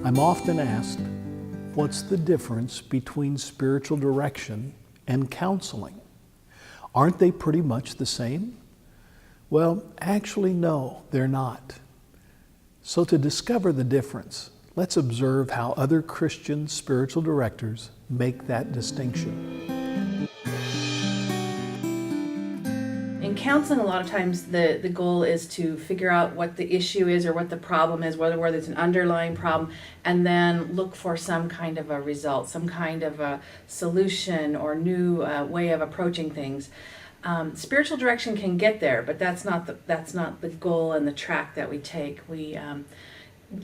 I'm often asked, what's the difference between spiritual direction and counseling? Aren't they pretty much the same? Well, actually, no, they're not. So to discover the difference, let's observe how other Christian spiritual directors make that distinction. In counseling, a lot of times the goal is to figure out what the issue is or what the problem is, whether it's an underlying problem, and then look for some kind of a result, some kind of a solution or new way of approaching things. Spiritual direction can get there, but that's not the goal and the track that we take.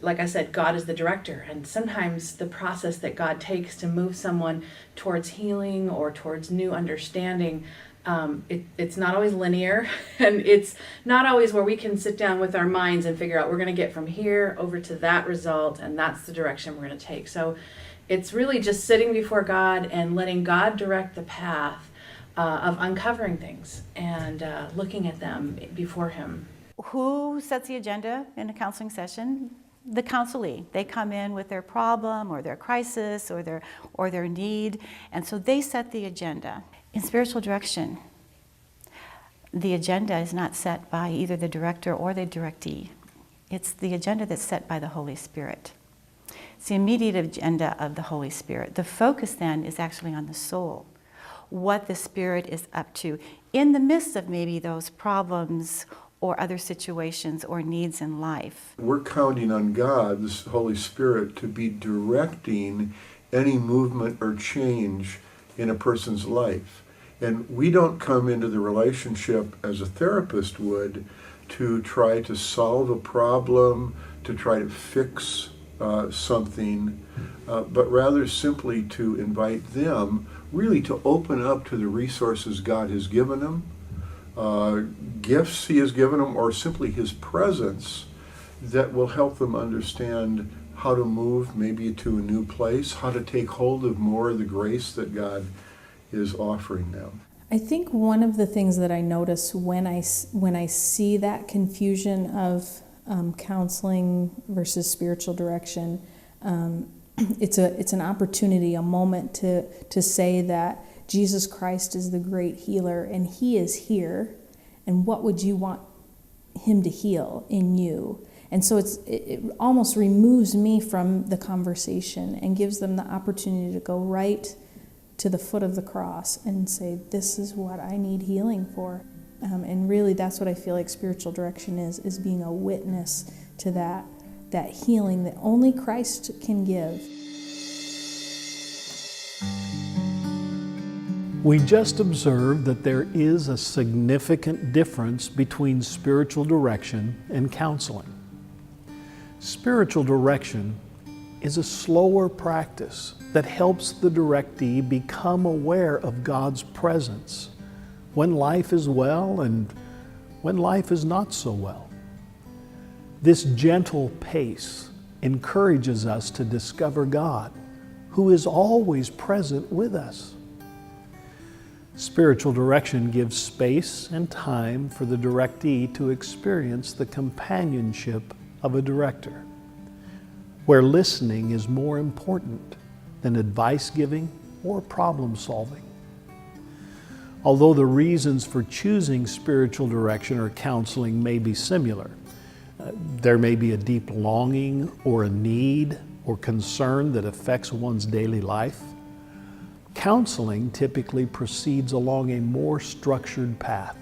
Like I said, God is the director, and sometimes the process that God takes to move someone towards healing or towards new understanding, it's not always linear, and it's not always where we can sit down with our minds and figure out we're going to get from here over to that result, and that's the direction we're going to take. So it's really just sitting before God and letting God direct the path of uncovering things and looking at them before Him. Who sets the agenda in a counseling session? The counselee. They come in with their problem or their crisis or their need, and so they set the agenda. In spiritual direction, the agenda is not set by either the director or the directee. It's the agenda that's set by the Holy Spirit. It's the immediate agenda of the Holy Spirit. The focus then is actually on the soul, what the Spirit is up to in the midst of maybe those problems or other situations or needs in life. We're counting on God's Holy Spirit to be directing any movement or change in a person's life. And we don't come into the relationship as a therapist would to try to solve a problem, to try to fix something, but rather simply to invite them really to open up to the resources God has given them, gifts He has given them, or simply His presence that will help them understand how to move maybe to a new place, how to take hold of more of the grace that God is offering them. I think one of the things that I notice when I see that confusion of counseling versus spiritual direction, it's an opportunity, a moment to say that Jesus Christ is the great healer and He is here, and what would you want Him to heal in you? And so it almost removes me from the conversation and gives them the opportunity to go right to the foot of the cross and say, this is what I need healing for. And really that's what I feel like spiritual direction is being a witness to that healing that only Christ can give. We just observed that there is a significant difference between spiritual direction and counseling. Spiritual direction is a slower practice that helps the directee become aware of God's presence when life is well and when life is not so well. This gentle pace encourages us to discover God, who is always present with us. Spiritual direction gives space and time for the directee to experience the companionship of a director, where listening is more important than advice giving or problem solving. Although the reasons for choosing spiritual direction or counseling may be similar, there may be a deep longing or a need or concern that affects one's daily life. Counseling typically proceeds along a more structured path.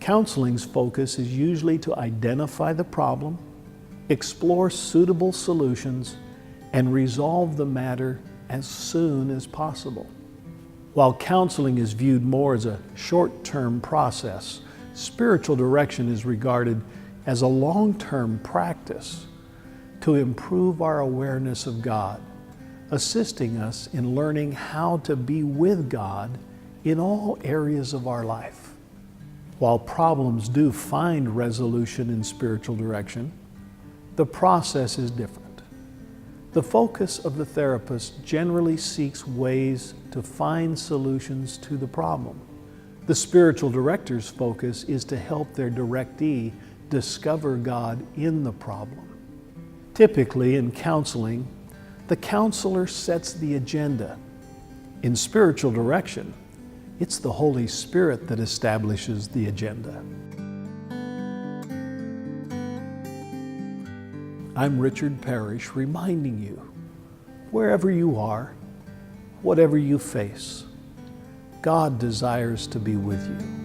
Counseling's focus is usually to identify the problem, explore suitable solutions, and resolve the matter as soon as possible. While counseling is viewed more as a short-term process, spiritual direction is regarded as a long-term practice to improve our awareness of God, assisting us in learning how to be with God in all areas of our life. While problems do find resolution in spiritual direction, the process is different. The focus of the therapist generally seeks ways to find solutions to the problem. The spiritual director's focus is to help their directee discover God in the problem. Typically, in counseling, the counselor sets the agenda. In spiritual direction, it's the Holy Spirit that establishes the agenda. I'm Richard Parrish, reminding you, wherever you are, whatever you face, God desires to be with you.